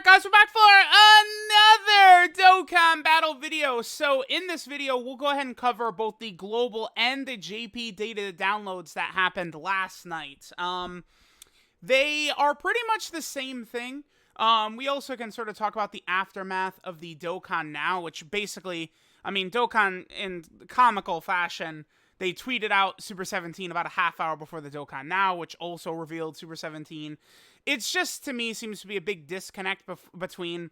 guys, we're back for another Dokkan battle video. So in this video, we'll go ahead and cover both the global and the JP data downloads that happened last night. They are pretty much the same thing. We also can sort of talk about the aftermath of the Dokkan Now, which basically, I mean, Dokkan in comical fashion, they tweeted out Super 17 about a half hour before the Dokkan Now, which also revealed Super 17. It's just, to me, seems to be a big disconnect between,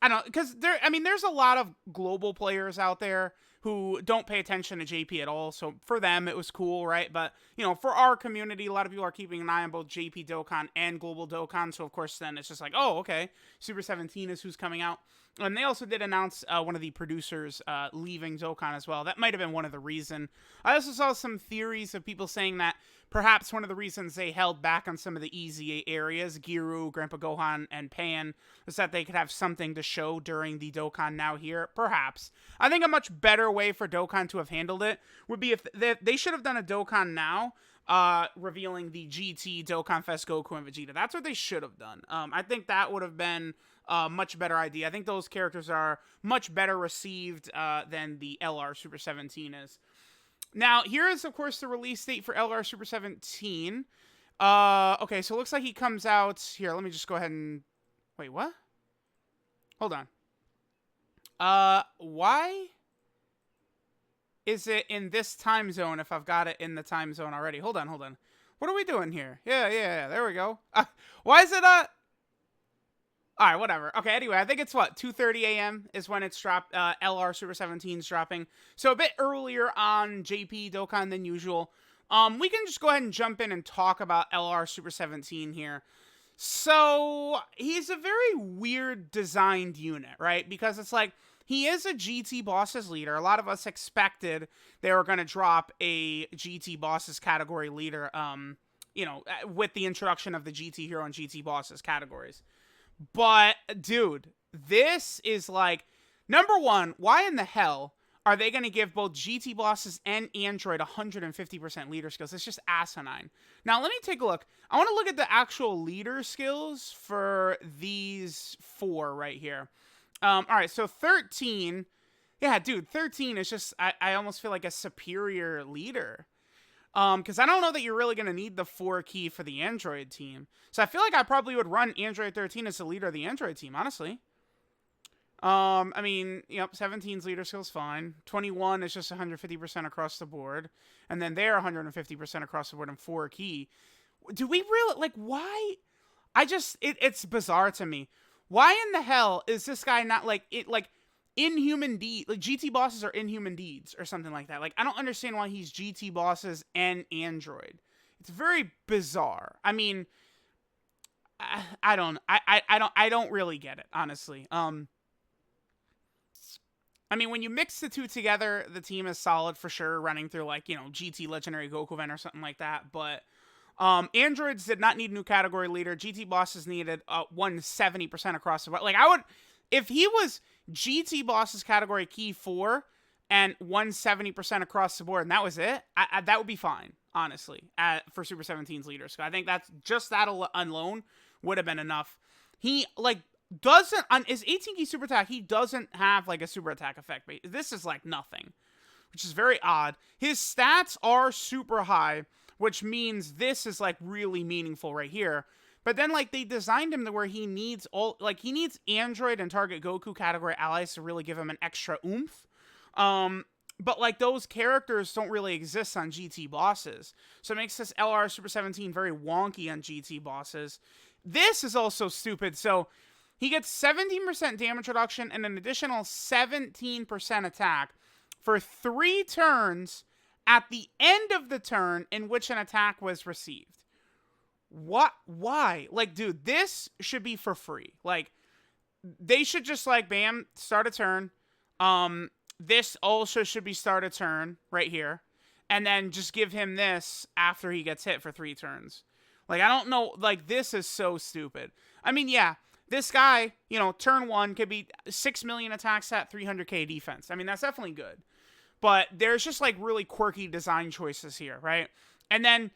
I don't know, because there's a lot of global players out there who don't pay attention to JP at all, so for them, it was cool, right? But, you know, for our community, a lot of people are keeping an eye on both JP Dokkan and Global Dokkan, so of course, then it's just like, oh, okay, Super 17 is who's coming out. And they also did announce one of the producers leaving Dokkan as well. That might have been one of the reasons. I also saw some theories of people saying that perhaps one of the reasons they held back on some of the EZA areas, Giru, Grandpa Gohan, and Pan, is that they could have something to show during the Dokkan Now here. Perhaps. I think a much better way for Dokkan to have handled it would be if they should have done a Dokkan Now revealing the GT, Dokkan Fest, Goku, and Vegeta. That's what they should have done. I think that would have been a much better idea. I think those characters are much better received than the LR Super 17 is. Now, here is, of course, the release date for LR Super 17. Okay, so it looks like he comes out... Here, let me just go ahead and... Wait, what? Hold on. Why is it in this time zone if I've got it in the time zone already? Hold on. What are we doing here? Yeah, there we go. Why is it, Alright, whatever. Okay, anyway, I think it's, 2:30 a.m. is when it's dropped, LR Super 17's dropping. So a bit earlier on JP Dokkan than usual. We can just go ahead and jump in and talk about LR Super 17 here. So, he's a very weird designed unit, right? Because it's like, he is a GT Bosses leader. A lot of us expected they were going to drop a GT Bosses category leader, you know, with the introduction of the GT Hero and GT Bosses categories. But, dude, this is like, number one, why in the hell are they going to give both GT Bosses and Android 150% leader skills? It's just asinine. Now, let me take a look. I want to look at the actual leader skills for these four right here. Alright, so 13. Yeah, dude, 13 is just, I almost feel like a superior leader. Because I don't know that you're really going to need the 4 key for the Android team. So I feel like I probably would run Android 13 as the leader of the Android team, honestly. I mean, yep, 17's leader skill's fine. 21 is just 150% across the board. And then they're 150% across the board in 4 key. Do we really, like, why? It's bizarre to me. Why in the hell is this guy not, Inhuman Deeds, like GT Bosses are Inhuman Deeds or something like that. Like, I don't understand why he's GT Bosses and Android. It's very bizarre. I mean, I don't really get it, honestly. I mean, when you mix the two together, the team is solid for sure, running through, like, you know, GT Legendary Goku event or something like that. But Androids did not need a new category leader. GT Bosses needed 170% across the board. Like, if he was GT Bosses category key 4 and 170% across the board, and that was it, that would be fine, honestly, for Super 17's leader. So I think that's just that alone would have been enough. He, like, doesn't, on his 18 key super attack, he doesn't have, like, a super attack effect. But this is, like, nothing, which is very odd. His stats are super high, which means this is, like, really meaningful right here. But then, like, they designed him to where he needs he needs Android and Target Goku category allies to really give him an extra oomph. But, like, those characters don't really exist on GT Bosses. So it makes this LR Super 17 very wonky on GT Bosses. This is also stupid. So he gets 17% damage reduction and an additional 17% attack for 3 turns at the end of the turn in which an attack was received. What? Why? Like, dude, this should be for free. Like, they should just, like, bam, start a turn. This also should be start a turn right here. And then just give him this after he gets hit for 3 turns. Like, I don't know. Like, this is so stupid. I mean, yeah, this guy, you know, turn 1 could be 6 million attacks at 300k defense. I mean, that's definitely good. But there's just, like, really quirky design choices here, right? And then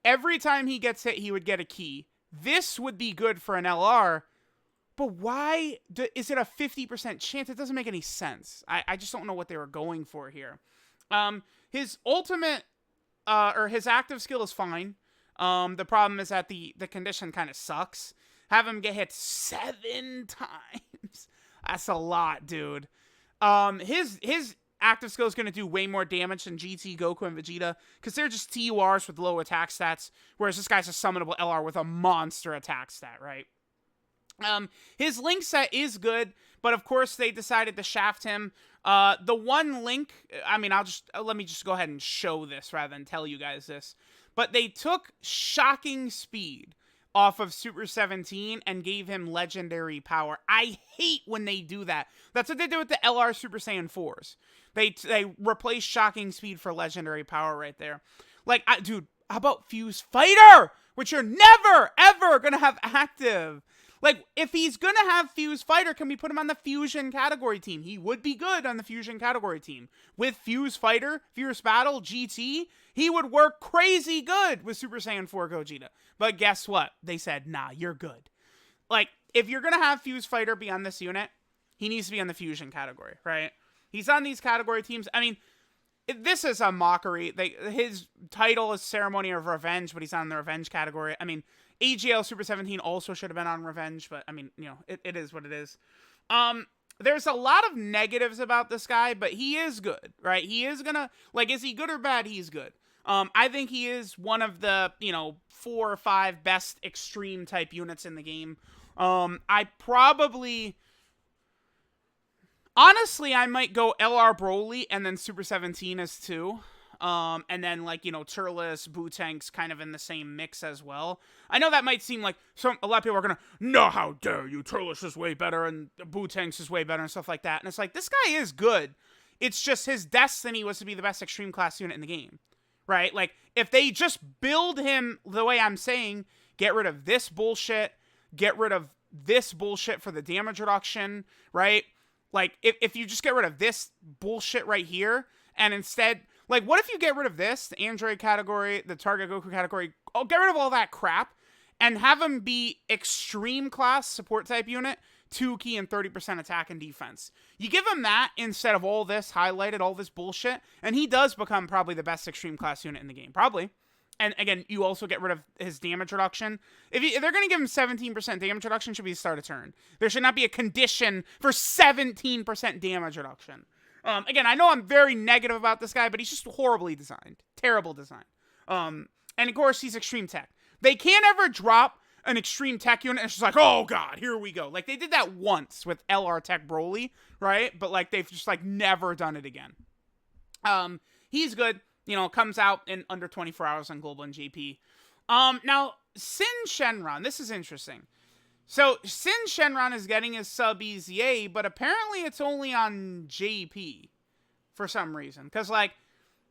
every time he gets hit, he would get a key. This would be good for an LR, But why is it a 50% chance? It doesn't make any sense. I just don't know what they were going for here. His ultimate, or his active skill is fine. The problem is that the condition kind of sucks. Have him get hit 7 times. That's a lot, dude. His active skill is going to do way more damage than GT, Goku, and Vegeta, because they're just TURs with low attack stats, whereas this guy's a summonable LR with a monster attack stat, right? His link set is good, but of course they decided to shaft him. The one link, I mean, let me just go ahead and show this rather than tell you guys this, but they took shocking speed off of Super 17 and gave him legendary power. I hate when they do that. That's what they did with the LR Super Saiyan 4s. They replaced shocking speed for legendary power right there. Like, dude, how about Fuse Fighter, which you're never, ever gonna have active? Like, if he's gonna have Fuse Fighter, can we put him on the Fusion category team? He would be good on the Fusion category team. With Fuse Fighter, Fierce Battle, GT, he would work crazy good with Super Saiyan 4 Gogeta. But guess what? They said, nah, you're good. Like, if you're gonna have Fuse Fighter be on this unit, he needs to be on the Fusion category, right? He's on these category teams. I mean, this is a mockery. His title is Ceremony of Revenge, but he's on the Revenge category. I mean, AGL Super 17 also should have been on Revenge, but I mean, you know, it is what it is. There's a lot of negatives about this guy, but he is good, right? He is gonna, like, is he good or bad? He's good. I think he is one of the, 4 or 5 best extreme type units in the game. Honestly, I might go LR Broly and then Super 17 as 2. And then, like, Turles, Bootank's kind of in the same mix as well. I know that might seem like a lot of people are gonna, no, how dare you, Turles is way better and Bootank's is way better and stuff like that. And it's like, this guy is good. It's just his destiny was to be the best extreme class unit in the game, right? Like, if they just build him the way I'm saying, get rid of this bullshit, get rid of this bullshit for the damage reduction, right? Like, if you just get rid of this bullshit right here, and instead, like, what if you get rid of this, the Android category, the Target Goku category, get rid of all that crap, and have him be extreme class support type unit, 2 key and 30% attack and defense. You give him that instead of all this highlighted, all this bullshit, and he does become probably the best extreme class unit in the game. Probably. And again, you also get rid of his damage reduction. If they're going to give him 17% damage reduction, should be the start of turn. There should not be a condition for 17% damage reduction. Again, I know I'm very negative about this guy, but he's just horribly designed. Terrible design. And of course, he's extreme tech. They can't ever drop an extreme tech unit and it's just like, oh god, here we go. Like, they did that once with LR Tech Broly, right? But, like, they've just, like, never done it again. He's good. Comes out in under 24 hours on Global and JP. Now, Syn Shenron, this is interesting. So, Syn Shenron is getting his sub EZA, but apparently it's only on JP for some reason. Because, like,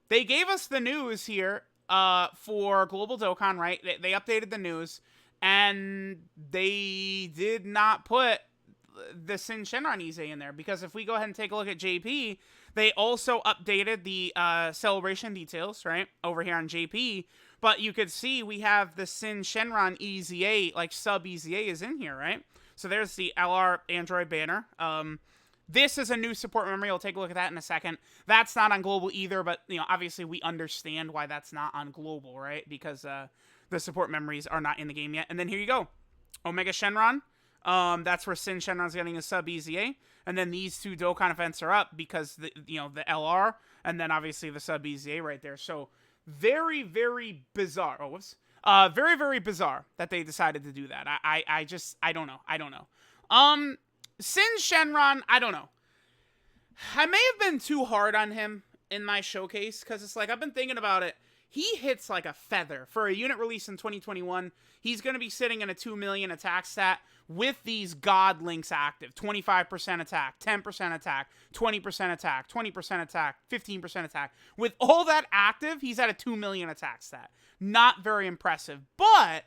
they gave us the news here for Global Dokkan, right? They updated the news, and they did not put the Syn Shenron EZA in there. Because if we go ahead and take a look at JP, they also updated the celebration details, right, over here on JP. But you could see we have the Syn Shenron EZA, like, sub EZA is in here, right? So there's the LR Android banner. This is a new support memory. We'll take a look at that in a second. That's not on Global either, but, obviously we understand why that's not on Global, right? Because the support memories are not in the game yet. And then here you go. Omega Shenron. That's where Syn Shenron's getting a sub EZA. And then these 2 Dokkan events are up because the LR and then obviously the sub EZA right there. So very, very bizarre. Oh, whoops. Very, very bizarre that they decided to do that. I don't know. Syn Shenron, I don't know. I may have been too hard on him in my showcase because it's like, I've been thinking about it. He hits like a feather. For a unit release in 2021, he's going to be sitting in a 2 million attack stat with these God links active. 25% attack, 10% attack, 20% attack, 20% attack, 15% attack. With all that active, he's at a 2 million attack stat. Not very impressive. But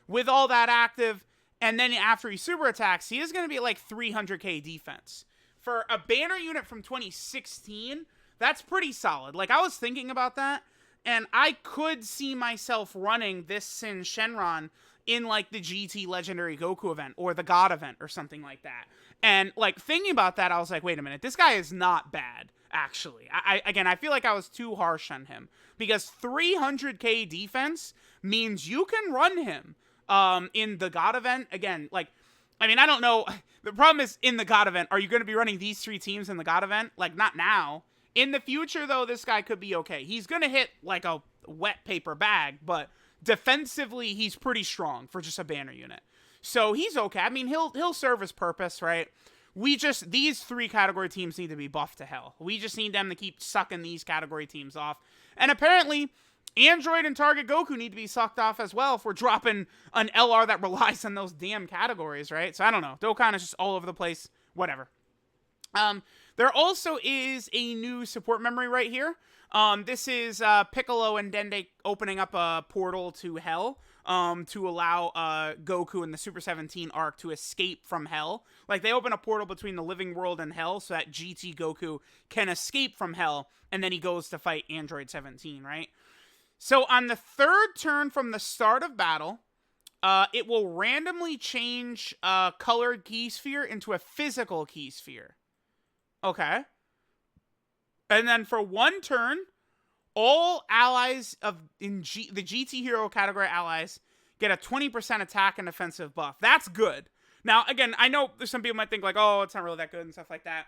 with all that active, and then after he super attacks, he is going to be like 300k defense. For a banner unit from 2016, that's pretty solid. Like, I was thinking about that. And I could see myself running this Syn Shenron in like the GT Legendary Goku event or the God event or something like that. And like thinking about that, I was like, wait a minute, this guy is not bad, actually. I feel like I was too harsh on him because 300k defense means you can run him in the God event. Again, like, I mean, I don't know. The problem is in the God event, are you going to be running these 3 teams in the God event? Like, not now. In the future, though, this guy could be okay. He's going to hit like a wet paper bag, but defensively, he's pretty strong for just a banner unit. So he's okay. I mean, he'll serve his purpose, right? These 3 category teams need to be buffed to hell. We just need them to keep sucking these category teams off. And apparently, Android and Target Goku need to be sucked off as well if we're dropping an LR that relies on those damn categories, right? So I don't know. Dokkan is just all over the place. Whatever. There also is a new support memory right here. This is Piccolo and Dende opening up a portal to Hell to allow Goku in the Super 17 arc to escape from Hell. Like, they open a portal between the living world and Hell so that GT Goku can escape from Hell, and then he goes to fight Android 17, right? So on the 3rd turn from the start of battle, it will randomly change a colored key sphere into a physical key sphere. Okay. And then for 1 turn, all allies the GT Hero category allies get a 20% attack and defensive buff. That's good. Now, again, I know some people might think like, oh, it's not really that good and stuff like that.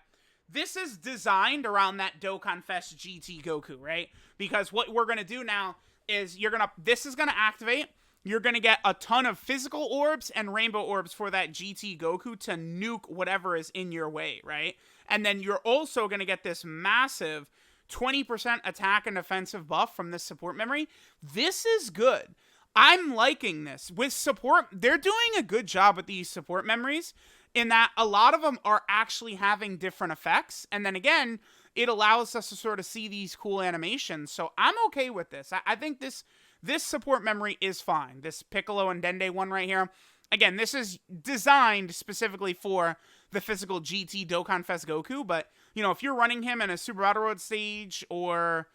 This is designed around that Dokkan Fest GT Goku, right? Because what we're going to do now is this is going to activate. You're going to get a ton of physical orbs and rainbow orbs for that GT Goku to nuke whatever is in your way, right? And then you're also going to get this massive 20% attack and defensive buff from this support memory. This is good. I'm liking this. With support, they're doing a good job with these support memories in that a lot of them are actually having different effects. And then again, it allows us to sort of see these cool animations. So I'm okay with this. I think this support memory is fine. This Piccolo and Dende one right here. Again, this is designed specifically for the physical GT Dokkan Fest Goku, but, you know, if you're running him in a Super Battle Road stage, or,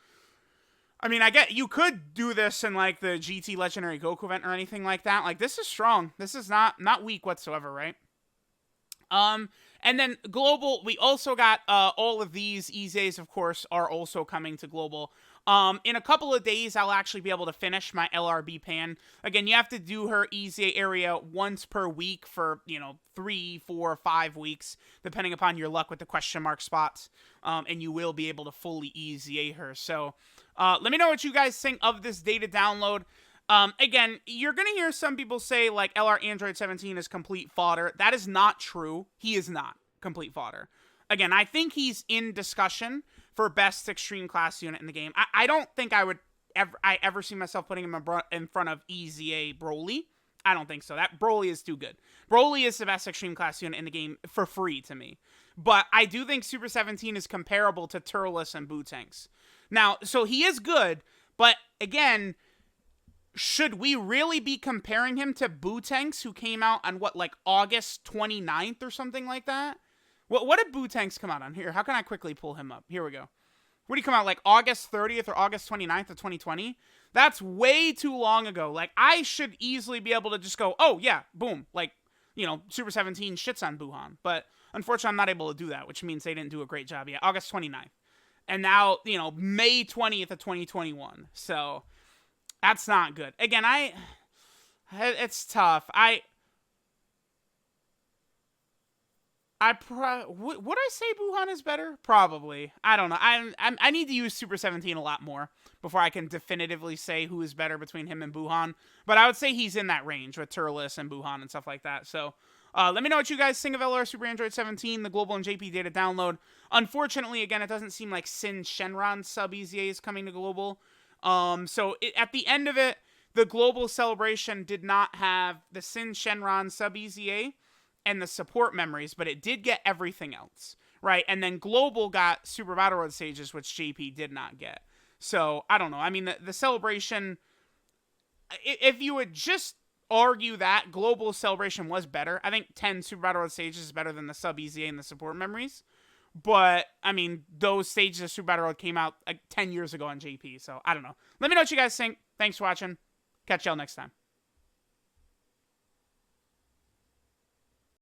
I mean, I get, you could do this in, like, the GT Legendary Goku event or anything like that. Like, this is strong. This is not weak whatsoever, right? And then Global, we also got, all of these EZAs, of course, are also coming to Global. In a couple of days, I'll actually be able to finish my LRB pan. Again, you have to do her EZA area once per week for, 3, 4, 5 weeks, depending upon your luck with the question mark spots. And you will be able to fully EZA her. So, let me know what you guys think of this data download. Again, you're going to hear some people say, like, LR Android 17 is complete fodder. That is not true. He is not complete fodder. Again, I think he's in discussion for best extreme class unit in the game. I don't think I ever see myself putting him in front of EZA Broly. I don't think so. That Broly is too good. Broly is the best extreme class unit in the game for free to me. But I do think Super 17 is comparable to Turles and Bootanks. Now, so he is good, but again, should we really be comparing him to Bootanks, who came out on August 29th or something like that? What did Bootanks come out on? Here, how can I quickly pull him up? Here we go. What did he come out, August 30th or August 29th of 2020? That's way too long ago. I should easily be able to just go, oh, yeah, boom. Super 17 shits on Buhan. But unfortunately, I'm not able to do that, which means they didn't do a great job yet. August 29th. And now, May 20th of 2021. So, that's not good. Again, it's tough. Would I say Buhan is better? Probably. I don't know. I need to use Super 17 a lot more before I can definitively say who is better between him and Buhan. But I would say he's in that range with Turles and Buhan and stuff like that. So, let me know what you guys think of LR Super Android 17, the Global and JP data download. Unfortunately, again, it doesn't seem like Syn Shenron sub EZA is coming to Global. At the end of it, the Global celebration did not have the Syn Shenron sub EZA and the support memories, but it did get everything else, right? And then Global got Super Battle Road stages, which JP did not get. So, I don't know. I mean, the celebration, if you would just argue that Global celebration was better, I think 10 Super Battle Road stages is better than the sub EZA and the support memories. But, I mean, those stages of Super Battle Road came out 10 years ago on JP, so I don't know. Let me know what you guys think. Thanks for watching. Catch y'all next time.